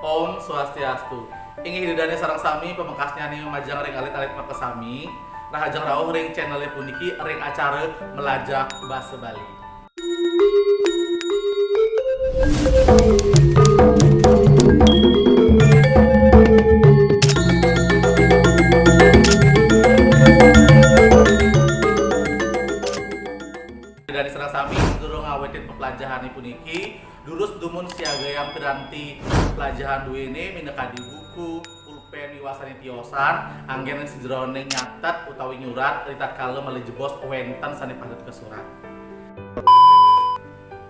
Om Swastiastu. Ingin hidupnya sarang sami pemengkasnya nih majang ring alit-alit maka sami. Rahajang rawuh ring channelnya puniki ring acara melajak bahasa Bali. Dari serang sami durung ngawetin pepelajaran puniki durus dumun siaga yang piranti pelajaran dua ini minekadi buku pulpen wiwasan tiosan anggen sejroning nyatet utawi nyurat ritat kalem melejebos wenten sani padat ke surat.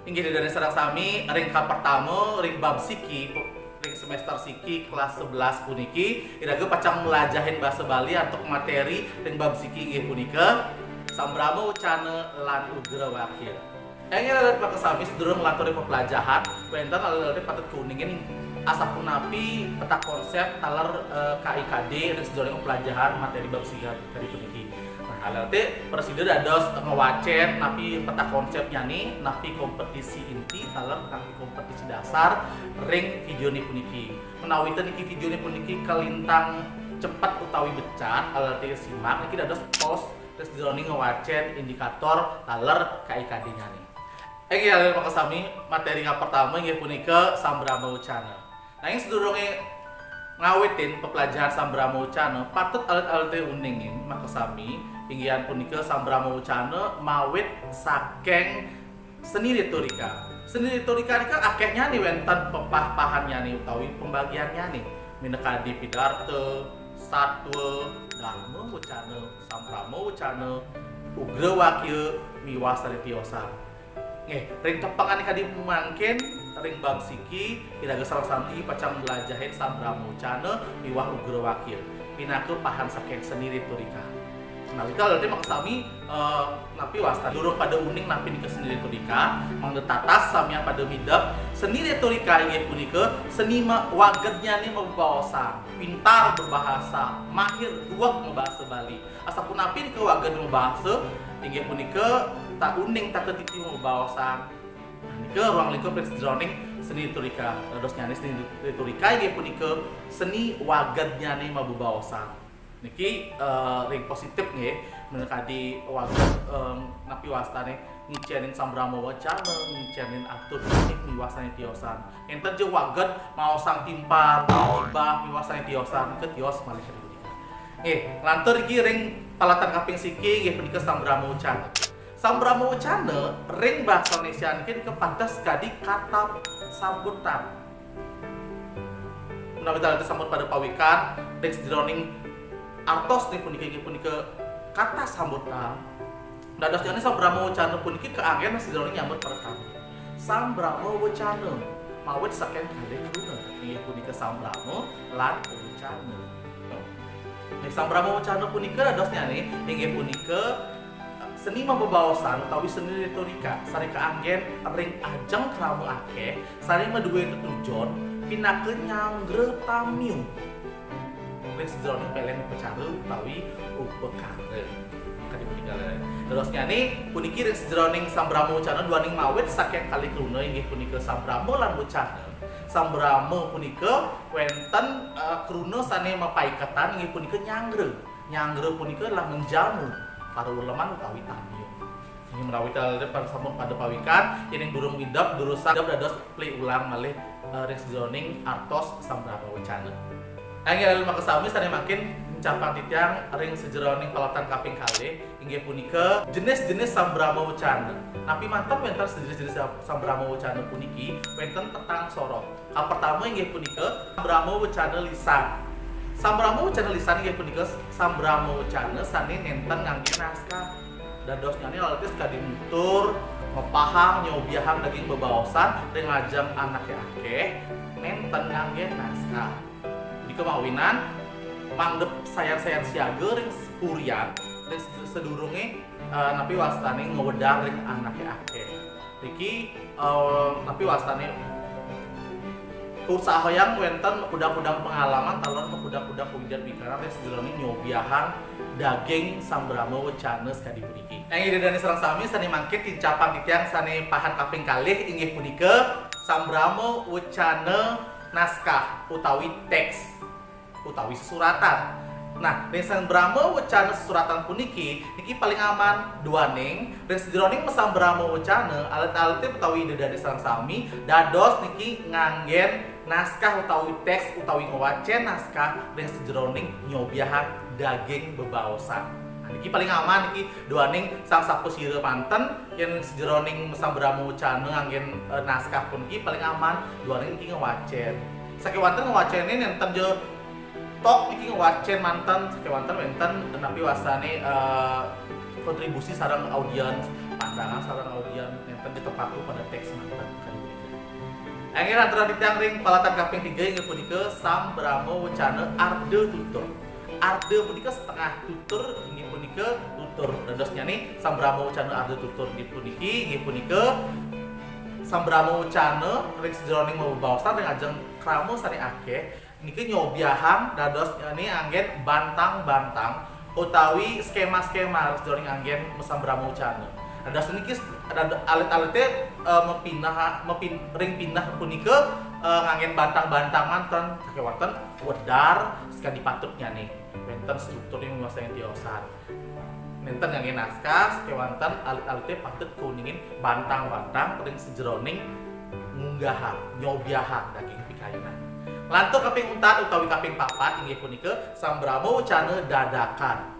Inggih dari serang sami ring pertama ring bab siki ring semester siki kelas 11 puniki iraga pacang melajahin bahasa Bali untuk materi ring bab siki inggih punika sambramo ucana lan ugra wakil. Engel ada pakai sami sedurung ngelaturi pepelajaran, wenten ada patut kuningin asapun napi peta konsep talar KIKD dan sedurung pelajaran materi bab siga dari puniki. Nah, alate presiden dados ngewacet napi peta konsepnya nih, napi kompetisi inti talar napi kompetisi dasar ring video nih puniki. Menawitan niki video nih puniki kalintang cepat utawi becat, alate simak niki dados post terus drone ngewacet indikator talar KIKD-nya nih. Yang maka sami materi yang pertama yang punika sambrama ucana. Nah yang sedurunge ngawetin pepelajaran sambrama ucana patut alit-alit uningin maka sami inggian punika sambrama ucana mawit saking seni retorika. Seni retorika ini kan akehnya nih wenten pepah-pahannya nih utawi pembagiannya nih minekadi pidarto, satwa, dharma ucana, sambrama ucana, ugra wakil, miwasari tiosa. Ring tepangan kadi mangkin ring bab siki iraga sareng sami pacang belajahin sambrama ucana miwah ugra wakil pinake pahan saking seni retorika. Nalika berarti maka sami napi wasta durung pada uning napi nika seni retorika mangga tatas samian pada midap seni retorika inggih punika seni wagednya nih membaosan pintar berbahasa mahir ruwet membahasa Bali asapun napi nika waged membahasa inggih punika tak uning tak ketiti membaosan nika ruang lingkup drowning seni retorika terus nyanyi seni retorika inggih punika seni wagednya nih membaosan niki ring positif nggih menekadi waged napi wastane ngicenin sambrama wacana ngicenin atur teknik miwasane tiosan enten je waged mau sang timpar ibah miwasane tiosan ke tios malih punika nggih lantur iki ring palatan kaping siki nggih punika sambrama ucana. Sambrama ucana ring bahasa Indonesia niki kepantes kadi kata sambutan menawi tadi sambut pada pawikan ring sedroning artos nih punika kata sambutan. Dados jane sambrama ucana puniki keanggen sedurunge nyambut para tamu. Sambrama ucana mawit saking kalih kruna inggih punika sambrama lan ucana. Nih sambrama ucana punika dados nyane inggih punika seni membaosan utawi seni retorika sari keanggen ring ajeng krama akeh sari maduwe tujuan pinake nyanggre tamiu. Sedurunge pelen pecara utawi upekare kadi punika terus nyane puniki ring sedurunge sambrama ucana duaning mawit saking kalih kruna inggih punika sambrama lan ucana. Sambrama punika wenten kruna sane mapaiketan inggih punika nyangre punika lah menjamu para uleman utawi tamiu. Ini menawi para sampun pada pawikan yen durung midap durusan dados play ulang malih ring sedurunge artos sambrama ucana. Angel maka sami sane makin mencapai titiang ring sejeroning palatan kaping kalih inggih punika jenis-jenis sambrama ucana. Napi mantap wenten jenis-jenis sambrama ucana puniki wenten petang sorot. Pertama inggih punika sambrama ucana lisan. Sambrama ucana lisan inggih punika sambrama ucana sane nenten ngangge naskah. Dados nyane laltes kadi nutur mepahang nyobiahang daging bebaosan ring ngajeng anake akeh nenten ngangge naskah. Di kemawinan mandep sayang-sayang siaga ring purian ring sedurunge napi wastane ngewedang ring anake akeh. Iki napi wastane usaha yang wenten udang-udang pengalaman talon udang-udang kuwidan pikara ring sedurunge nyobiahan daging sambrama ucana sekadi puniki. Inggih dene sareng sami sane mangke tincapan titiang sane pahan kaping kalih inggih punika sambrama ucana naskah utawi teks utawi sesuratan. Nah, ring Brahma wacana sesuratan puniki niki paling aman duaning ring sejroning mesam Brahma wacana alat-alatnya utawi dedane sareng sami dados niki nganggen naskah utawi teks utawi ngewacen naskah ring sejroning nyobiahan daging bebaosan. Niki paling aman niki duaning sang sapusira manten yang sejroning mesam Brahma wacana nganggen naskah puniki paling aman duaning niki ngewacen. Sakewanten ngewacene nenten je tok iki ngewacen manten sakewanten wenten tenapi wasane kontribusi sareng audiens pandangan sareng audiens nenten ditepaku pada teks manten kali ini. Angin antara ditang ring palatan kaping 3 inggih punika Sam Brahma wacana arde tutur. Arde punika setengah tutur inggih punika tutur. Dados nyane Sam Brahma wacana arde tutur inggih puniki inggih punika Sam Brahma wacana ring sejroning mabaosan ring ajeng krama sane akeh niki nyobiahan dados nyane anggen bantang-bantang utawi skema-skema sejroning anggen mesam Brahma wacana. Dados niki alit-alite ring pindah punika nganggen bantang-bantangan ten sakewanten wedar sekali patut nyane wenten strukturnya menguasai tiosan. Nenten nganggen naskah sakewanten alit-alite patut kuningin bantang-bantang ring sejroning munggahan nyobiahan daging pikayunan. Lantuk kaping 4 utawi kaping 4 inggih punika Sam Brahma wacana dadakan.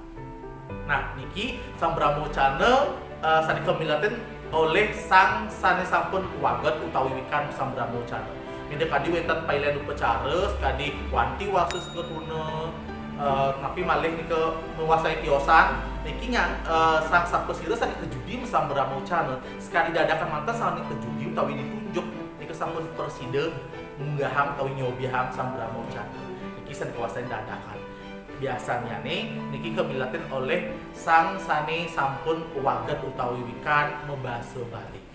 Nah, niki Sam Brahma wacana sani kamilaten oleh sang sane sampun waget utawi wikan Sam Brahma wacana. Minda kadi wenten pailen upacara kadi wanti wasus ketuna tapi malih nika menguasai tiosan niki sang sapusira sani kejudi Sam Brahma wacana sekali dadakan manten sani kejudi utawi ditunjuk nika sampun persida munggahang utawi nyobiahang Sam Brahma wacana niki sani kuasain dadakan. Biasanya niki kemilaten oleh sang sane sampun waget utawi wikan membasa balik.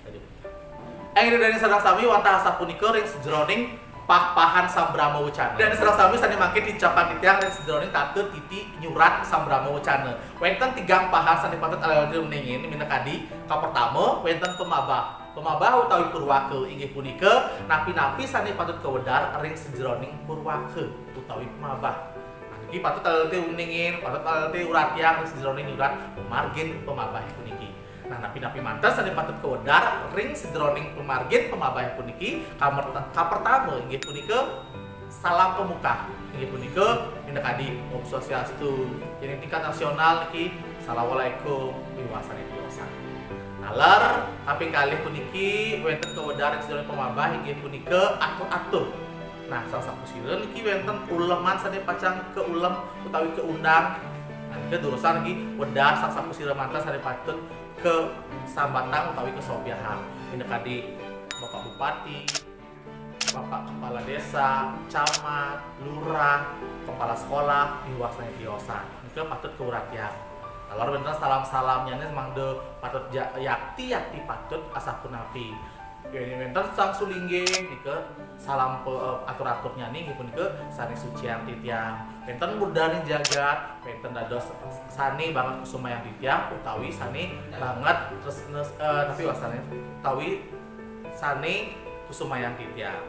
Angin dari sareng sami wantah sapunika ring sejroning pahan Sam Brahma wacana. Dan sareng sami sane mangke dicapan titiang ring sejroning tate titi nyurat Sam Brahma wacana. Wenten tigang pahan sane patut alawade meningin minta kadi ka pertama wenten pemabah. Pemabah utawi purwake inggih punika napi-napi sane patut kawedar ring sejroning purwake utawi pemabah. Iki patut alate uningin, patut alate uratiang sejroning nyurat pemargin pemabah puniki. Nah, napi-napi manten sane patut kawedar ring sejroning pemargin pemabah puniki ka pertama inggih punika salam pemuka. Inggih punika minda kadi Om Swastiastu. Yen tingkat nasional niki Assalamualaikum wiwasane tiosan. Nalar kaping kalih puniki wenten kawedar ring sejroning pemabah inggih punika atur-atur. Nah, salah satu sila niki wenten uleman sane pacang ke ulem utawi ke undang. Nah, niki durusan niki wedar salah satu sila mantan sane patut ke sambatang utawi ke sobiahan. Minda kadi Bapak Bupati, Bapak Kepala Desa, Camat, Lurah, Kepala Sekolah, diwasane tiosan. Niki patut ke uratian. Kalau bener salam-salamnya mangde patut yakti patut asapun api. Ini wenten sang sulingge nika salam atur-aturnya nih pun ke sane sucian titiang wenten murdaning jagat wenten dados sane banget kusumayang titiang utawi sane banget terus tapi wasane utawi sane kusumayang titiang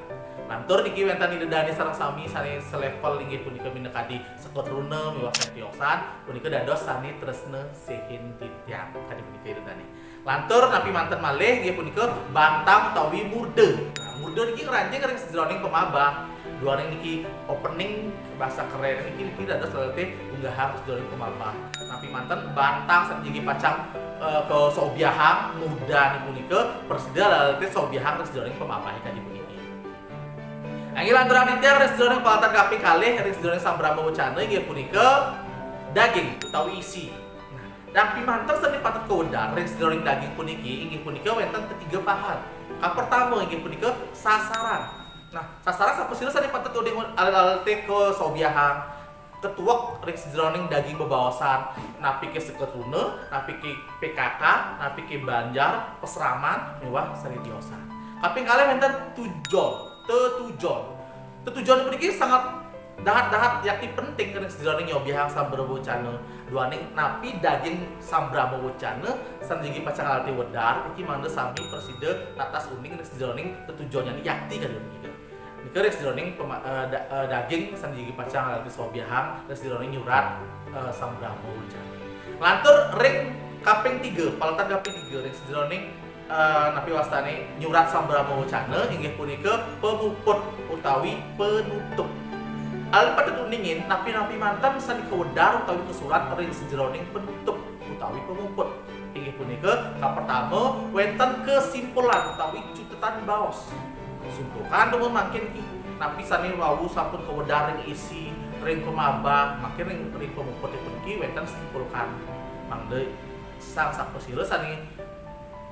lantur niki wenten didedani sareng sami sane selevel inggih punika minekadi sekotruna miwasane tiosan punika dados sane tresna sehin titiang kadi punika didedani. Lantur napi manten malih nggih punika bantang utawi murde. Nah, murde niki ranjing ring sejroning pemabah. Duaring niki opening bahasa keren niki dados salate unggahan sejroning pemabah. Napi manten bantang sajengi pacang ke sobiahang muda niku punika persida lalate sobiahang ring sejroning pemabah kadi puniki. Angin lantur aditya ring sejroning palatan kaping kalih ring sejroning Sam Brahma wacana nggih punika daging utawi isi. Napi manten sane patut kawedar ring sejroning daging puniki inggih punika wenten ketiga pahan. Ka pertama inggih punika sasaran. Nah, sasaran sapesira sane patut uding alal-alte ke sobiahang ketuak ring sejroning daging bebaosan napi ke seketruna, napi ke PKK, napi ke Banjar, Peseraman, mewah sane tiosan. Kaping kalih wenten tujon, tetujon puniki sangat dahat-dahat yakti penting ring sejroning nyobiahang Sam Brahma wacana. Duaning napi daging Sam Brahma wacana sanjigi pacang alati wedar iki mangda sami persida tatas uning ring sejroning tetujonnya yakti kali puniki. Nike rek jroning daging sandigi pacang lalaki sobiahang rek jroning nyurat sambramo wecana. Lantur rek kaping 3, palatan kaping 3 rek jroning napi wastane nyurat sambramo wecana inggih punika pemuput utawi penutup. Alih pada tuningin, napi-napi mantan sani kewedar utawi kesurat ring sejroning penutup utawi pemuput. Inggih punika pertama wenten kesimpulan utawi cutetan baos. Simpulkan temen makin napi sani wau sampun kewedar ring isi ring pemabak, makin ring pemuput iki wenten simpulkan. Mangde sang saposira sani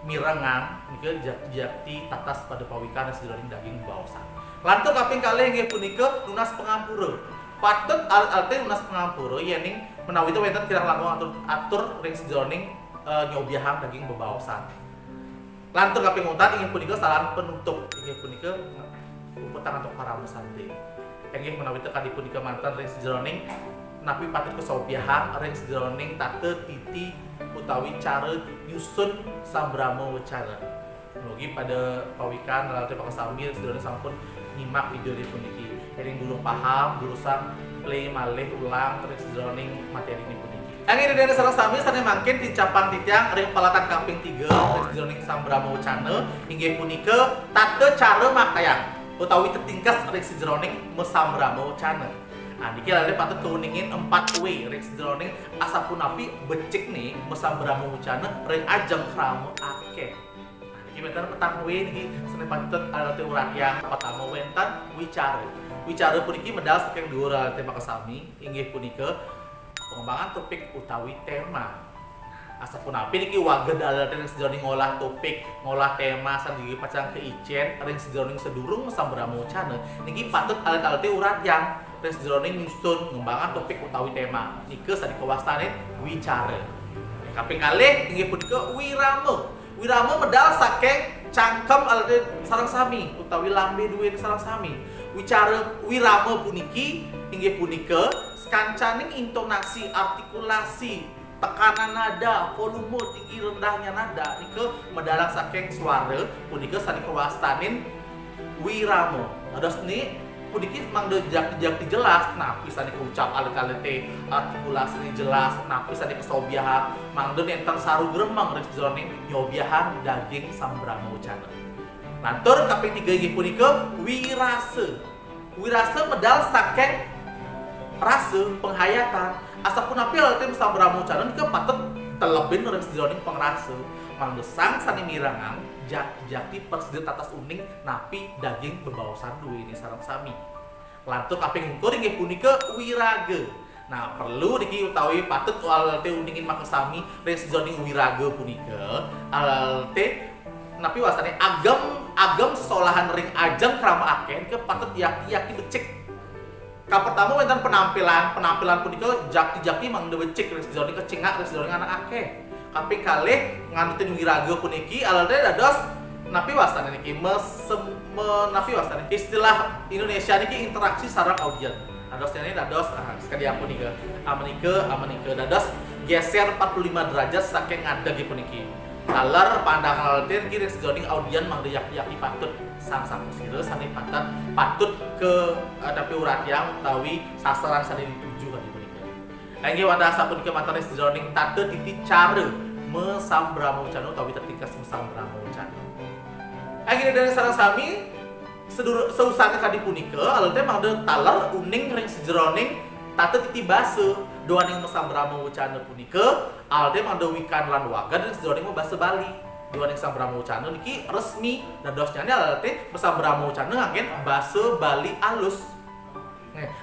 mirengang nika jakti tatas pada pawikan sejroning daging baosan. Lantur kaping kalih inggih punika lunas pangampura. Patut alat-alat lunas pangampura yening menawi itu wonten kirang langkung atur ring sejroning nyobiahang daging bebaosan. Lantur kaping 4 inggih punika salan penutup inggih punika uputan untuk para mesanti. Inggih menawi teka dipunika mantan ring sejroning napi patut kesobiahang ring sejroning tate titi utawi cara nyusun sambramo wecana. Mugi pada pawikan lalaki pakasami sejroning sampun nyimak video di puniki. Yang dulu paham, berusaha play malih ulang terus jroning materi ini puniki. Angin dari sareng sami sane mangkin dicapan titiang ring palatan kaping 3 terus jroning sambramo wecana inggih punika tate cara makayang utawi tetingkas ring sejroning mesambramo wecana. Nah, niki lalai patut keuningin 4W ring sejroning asapunapi becik nih mesambramo wecana ring ajeng kramo akeh. Wenten petang we niki sene patut alat urat yang pertama wenten wicara. Wicara puniki medal saking dhuwur alat makasami inggih punika pengembangan topik utawi tema. Asapunapi niki waged alat ring sejroning ngolah topik, ngolah tema sandigi pacang keijen ring sejroning sedurung sambramo wecana. Niki patut alat-alat urat yang ring sejroning nyusun ngembangan topik utawi tema. Nike sadi kewastane wicara. Kaping kalih inggih punika wirama. Wirama medal saking cangkem alade sareng sami utawi lambe duwe sareng sami. Wirama puniki inggih punika kancaning intonasi, artikulasi, tekanan nada, volume tinggi rendahnya nada nike medal saking suara punika sani kawastanin wirama. Ados ni puniki mangde jakti jelas napi sani keucap alit-alite artikulasi jelas napi sani kesobiahang mangde enten saru gremeng rek jroning nyobiahan daging sambramo wecana. Lantur kaping 3 inggih punika wirase. Wirase medal saking rasa penghayatan asapunapi alit sambramo wecana nike patut telebin rek jroning pengrasa mangde sang sani mirangang jakti persida tatas uning napi daging bebaosan duwe ini sareng sami. Lantur kaping 4 inggih punika wiraga. Nah, perlu niki utawi patut alte uningin makasami ring sejroning wiraga punika alte napi wasane agem sesolahan ring ajeng krama akeh niki patut yakti becik. Pertama wonten penampilan punika jakti mangde becik ring sejroning kecingak ring sejroning anak akeh. Kaping kalih nganutin wiraga puniki alalde dados napi wastane niki napi wastane istilah Indonesia niki interaksi sareng audien. Dados ini dados sekali punika amenike dados geser 45 derajat saking ngadeg puniki. Kaler pandangan alalde niki sejroning audien mangde yakti patut sang sira sane patut ke napi urat yang utawi sasaran sane dituju kan punika. Inggih wanda sapunika mantan sejroning tate titi cara mesambramo wecana utawi tetingkas mesambramo wecana. Inggih dari sareng sami seusahane kadi punika alalde mangde taler uning ring sejroning tate titi basa doaning mesambramo wecana punika alalde mangde wikan lan wagad ring sejroning basa Bali. Doaning sambramo wecana niki resmi dados nyane alalde mesambramo wecana anggen basa Bali alus.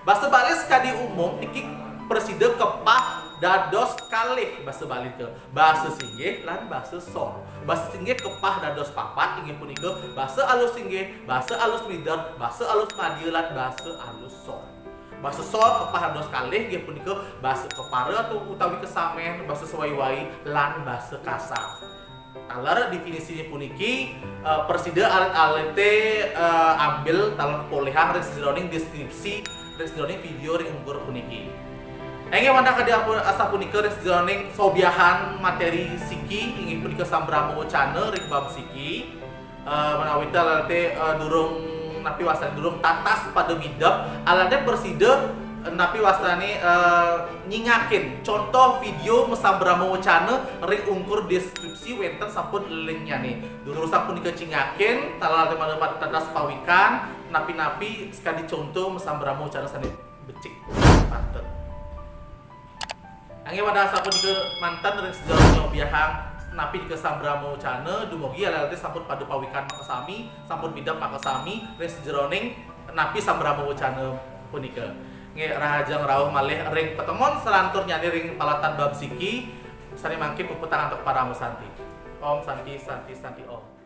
Basa Bali sekadi umum niki presida kepah dados kalih basa Bali ke basa Singgih lan basa Sor. Basa Singgih kepah dados papat inggih punika basa alus Singgih, basa alus Mider, basa alus Madiun lan basa alus Sor. Basa Sor kepah dados kalih inggih punika basa Kepare atau utawi Kesamen, basa Sewai-wai lan basa Kasar. Taler definisinya puniki presida alit-alite ambil talon polehang ring sejroning deskripsi ring sejroning video ring ukur puniki. Inggih wanda kadi asa punika ring sejroning sobiahan materi siki inggih punika sambramo wecana ring bab siki menawi alit durung napi wasani durung tatas pada midap alade perside napi wasani nyingakin contoh video mesambramo wacana ring ungkur deskripsi wenten sampun linknya nih dulu sampun dikecingakin talal mana tatas pawikan napi-napi sekali contoh mesambramo wacana sani becik panten angin pada sampun ke mantan ring sejarahnya biahang napi ke sambramo wacana dumugi alate sampun pada pawikan makasami sampun bidap makasami ring sejeroning napi sambramo wacana punika nge rahajang rawuh malih ring petemon selantur nyani ring palatan bab siki sani mangkin puputangan untuk para musanti om santi santi santi om.